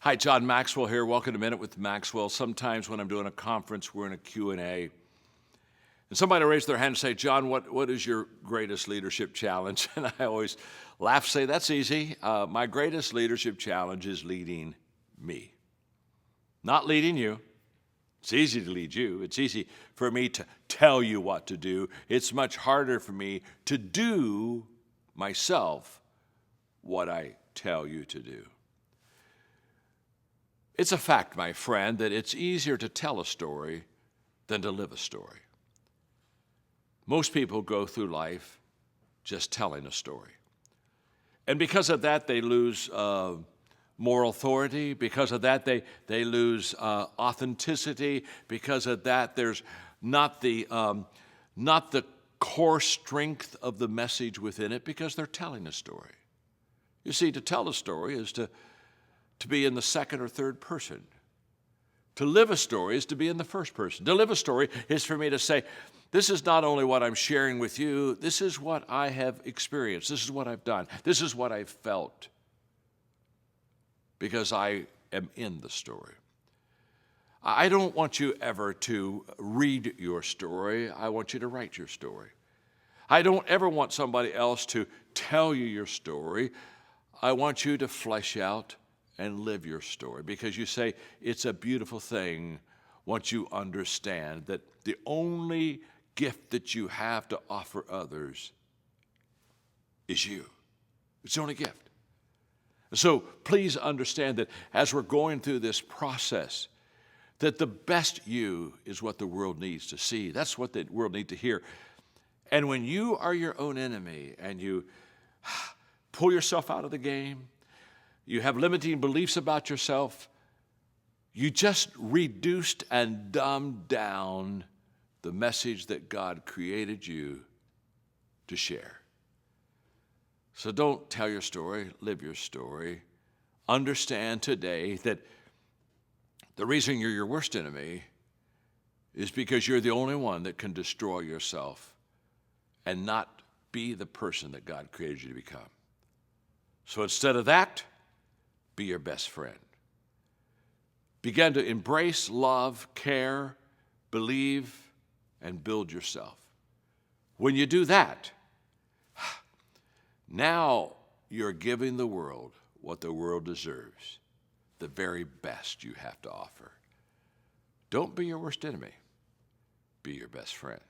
Hi, John Maxwell here. Welcome to Minute with Maxwell. Sometimes when I'm doing a conference, we're in a Q&A, and somebody raised their hand and say, John, what is your greatest leadership challenge? And I always laugh, say, that's easy. My greatest leadership challenge is leading me, not leading you. It's easy to lead you. It's easy for me to tell you what to do. It's much harder for me to do myself what I tell you to do. It's a fact, my friend, that it's easier to tell a story than to live a story. Most people go through life just telling a story. And because of that, they lose moral authority. Because of that, they lose authenticity. Because of that, there's not the core strength of the message within it because they're telling a story. You see, to tell a story is to be in the second or third person. To live a story is to be in the first person. To live a story is for me to say, this is not only what I'm sharing with you, this is what I have experienced. This is what I've done. This is what I've felt. Because I am in the story. I don't want you ever to read your story. I want you to write your story. I don't ever want somebody else to tell you your story. I want you to flesh out and live your story, because you say it's a beautiful thing once you understand that the only gift that you have to offer others is you. It's the only gift. So please understand that as we're going through this process, that the best you is what the world needs to see. That's what the world needs to hear. And when you are your own enemy and you pull yourself out of the game, you have limiting beliefs about yourself, you just reduced and dumbed down the message that God created you to share. So don't tell your story, live your story. Understand today that the reason you're your worst enemy is because you're the only one that can destroy yourself and not be the person that God created you to become. So instead of that, be your best friend. Begin to embrace, love, care, believe, and build yourself. When you do that, now you're giving the world what the world deserves, the very best you have to offer. Don't be your worst enemy. Be your best friend.